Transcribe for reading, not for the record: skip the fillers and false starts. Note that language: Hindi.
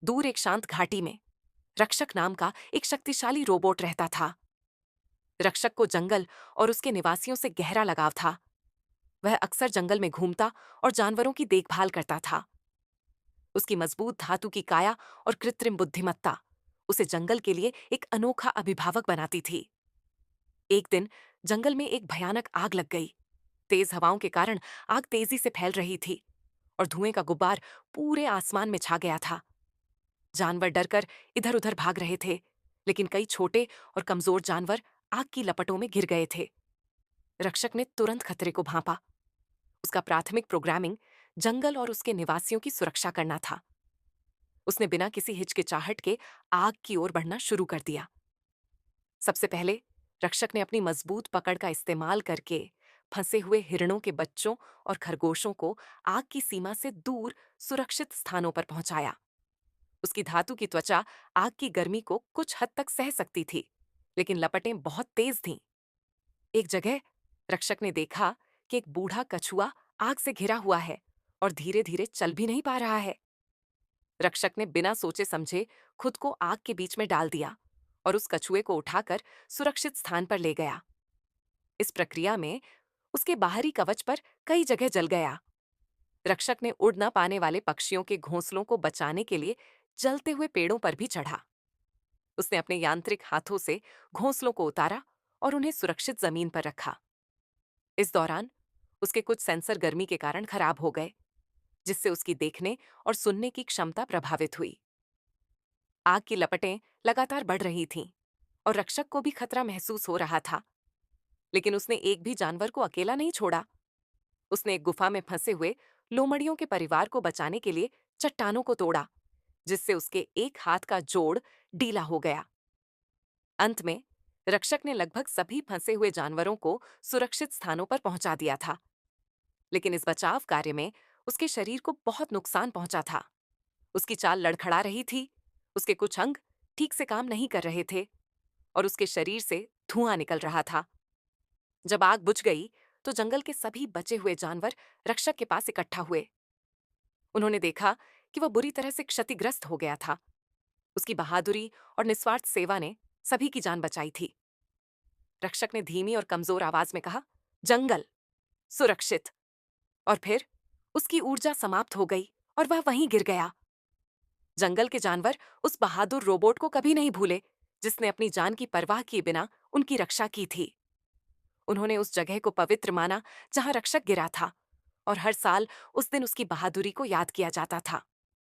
दूर एक शांत घाटी में रक्षक नाम का एक शक्तिशाली रोबोट रहता था। रक्षक को जंगल और उसके निवासियों से गहरा लगाव था। वह अक्सर जंगल में घूमता और जानवरों की देखभाल करता था। उसकी मजबूत धातु की काया और कृत्रिम बुद्धिमत्ता उसे जंगल के लिए एक अनोखा अभिभावक बनाती थी। एक दिन जंगल में एक भयानक आग लग गई। तेज हवाओं के कारण आग तेजी से फैल रही थी और धुएं का गुब्बार पूरे आसमान में छा गया था। जानवर डरकर इधर-उधर भाग रहे थे, लेकिन कई छोटे और कमजोर जानवर आग की लपटों में गिर गए थे। रक्षक ने तुरंत खतरे को भांपा। उसका प्राथमिक प्रोग्रामिंग जंगल और उसके निवासियों की सुरक्षा करना था। उसने बिना किसी हिचकिचाहट के आग की ओर बढ़ना शुरू कर दिया। सबसे पहले रक्षक ने अपनी मजबूत पकड़ का इस्तेमाल करके फंसे हुए हिरणों के बच्चों और खरगोशों को आग की सीमा से दूर सुरक्षित स्थानों पर पहुंचाया। उसकी धातु की त्वचा आग की गर्मी को कुछ हद तक सह सकती थी, लेकिन लपटें बहुत तेज थीं। एक जगह रक्षक ने देखा कि एक बूढ़ा कछुआ आग से घिरा हुआ है और धीरे धीरे चल भी नहीं पा रहा है। रक्षक ने बिना सोचे समझे खुद को आग के बीच में डाल दिया और उस कछुए को उठाकर सुरक्षित स्थान पर ले गया। इस प्रक्रिया में उसके बाहरी कवच पर कई जगह जल गया। रक्षक ने उड़ न पाने वाले पक्षियों के घोंसलों को बचाने के लिए जलते हुए पेड़ों पर भी चढ़ा। उसने अपने यांत्रिक हाथों से घोंसलों को उतारा और उन्हें सुरक्षित जमीन पर रखा। इस दौरान उसके कुछ सेंसर गर्मी के कारण खराब हो गए, जिससे उसकी देखने और सुनने की क्षमता प्रभावित हुई। आग की लपटें लगातार बढ़ रही थीं और रक्षक को भी खतरा महसूस हो रहा था, लेकिन उसने एक भी जानवर को अकेला नहीं छोड़ा। उसने एक गुफा में फंसे हुए लोमड़ियों के परिवार को बचाने के लिए चट्टानों को तोड़ा, जिससे उसके एक हाथ का जोड़ ढीला हो गया। अंत में रक्षक ने लगभग सभी फंसे हुए जानवरों को सुरक्षित स्थानों पर पहुंचा दिया था, लेकिन इस बचाव कार्य में उसके शरीर को बहुत नुकसान पहुंचा था। उसकी चाल लड़खड़ा रही थी, उसके कुछ अंग ठीक से काम नहीं कर रहे थे और उसके शरीर से धुआं निकल रहा था। जब आग बुझ गई तो जंगल के सभी बचे हुए जानवर रक्षक के पास इकट्ठा हुए। उन्होंने देखा कि वह बुरी तरह से क्षतिग्रस्त हो गया था। उसकी बहादुरी और निस्वार्थ सेवा ने सभी की जान बचाई थी। रक्षक ने धीमी और कमजोर आवाज में कहा, जंगल सुरक्षित। और फिर उसकी ऊर्जा समाप्त हो गई और वह वहीं गिर गया। जंगल के जानवर उस बहादुर रोबोट को कभी नहीं भूले, जिसने अपनी जान की परवाह किए बिना उनकी रक्षा की थी। उन्होंने उस जगह को पवित्र माना जहां रक्षक गिरा था और हर साल उस दिन उसकी बहादुरी को याद किया जाता था।